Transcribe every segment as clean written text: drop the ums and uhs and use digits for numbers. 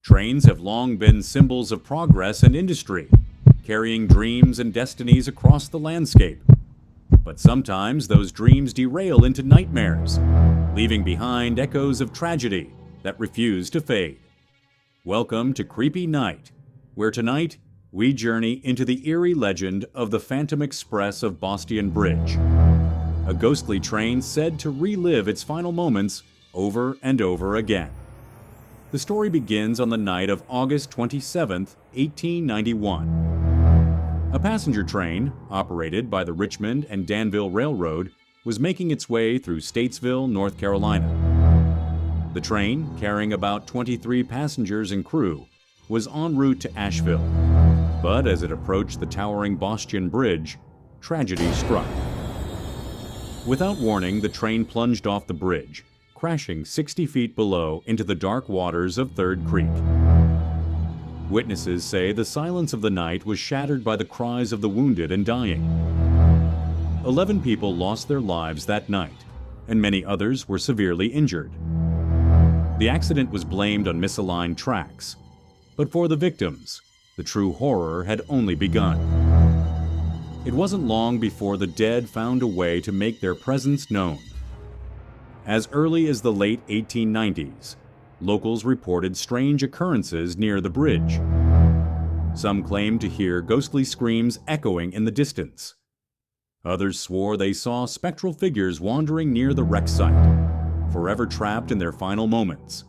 Trains have long been symbols of progress and industry, carrying dreams and destinies across the landscape. But sometimes those dreams derail into nightmares, leaving behind echoes of tragedy that refuse to fade. Welcome to Creepy Night, where tonight we journey into the eerie legend of the Phantom Express of Bostian Bridge, a ghostly train said to relive its final moments over and over again. The story begins on the night of August 27, 1891. A passenger train, operated by the Richmond and Danville Railroad, was making its way through Statesville, North Carolina. The train, carrying about 23 passengers and crew, was en route to Asheville. But as it approached the towering Bostian Bridge, tragedy struck. Without warning, the train plunged off the bridge, crashing 60 feet below into the dark waters of Third Creek. Witnesses say the silence of the night was shattered by the cries of the wounded and dying. 11 people lost their lives that night, and many others were severely injured. The accident was blamed on misaligned tracks, but for the victims, the true horror had only begun. It wasn't long before the dead found a way to make their presence known. As early as the late 1890s, locals reported strange occurrences near the bridge. Some claimed to hear ghostly screams echoing in the distance. Others swore they saw spectral figures wandering near the wreck site, forever trapped in their final moments.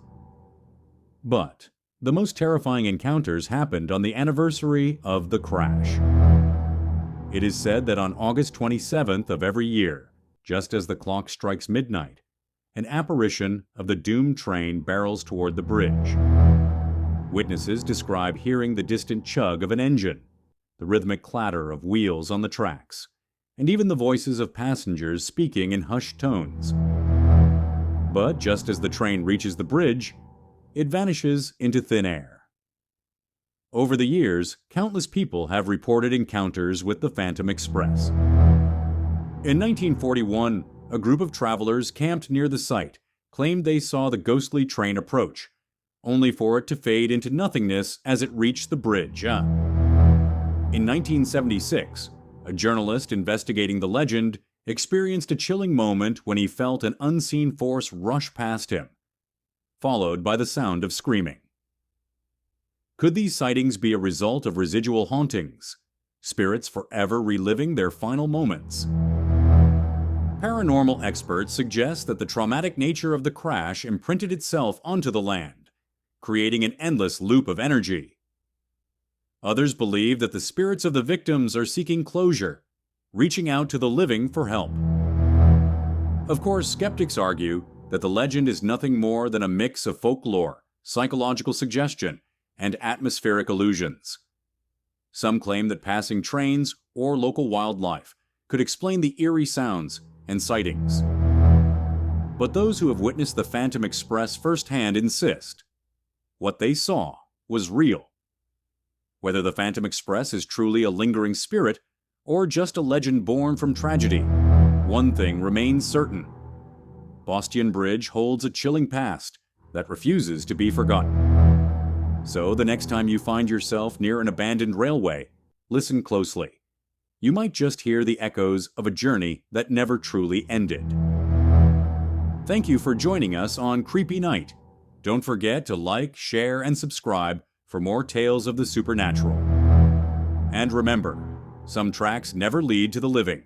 But the most terrifying encounters happened on the anniversary of the crash. It is said that on August 27th of every year, just as the clock strikes midnight, an apparition of the doomed train barrels toward the bridge. Witnesses describe hearing the distant chug of an engine, the rhythmic clatter of wheels on the tracks, and even the voices of passengers speaking in hushed tones. But just as the train reaches the bridge, it vanishes into thin air. Over the years, countless people have reported encounters with the Phantom Express. In 1941, a group of travelers camped near the site claimed they saw the ghostly train approach, only for it to fade into nothingness as it reached the bridge. In 1976, a journalist investigating the legend experienced a chilling moment when he felt an unseen force rush past him, followed by the sound of screaming. Could these sightings be a result of residual hauntings, spirits forever reliving their final moments? Paranormal experts suggest that the traumatic nature of the crash imprinted itself onto the land, creating an endless loop of energy. Others believe that the spirits of the victims are seeking closure, reaching out to the living for help. Of course, skeptics argue that the legend is nothing more than a mix of folklore, psychological suggestion, and atmospheric illusions. Some claim that passing trains or local wildlife could explain the eerie sounds and sightings. But those who have witnessed the Phantom Express firsthand insist what they saw was real. Whether the Phantom Express is truly a lingering spirit or just a legend born from tragedy, one thing remains certain. Bostian Bridge holds a chilling past that refuses to be forgotten. So the next time you find yourself near an abandoned railway, listen closely. You might just hear the echoes of a journey that never truly ended. Thank you for joining us on Creepy Night. Don't forget to like, share, and subscribe for more tales of the supernatural. And remember, some tracks never lead to the living.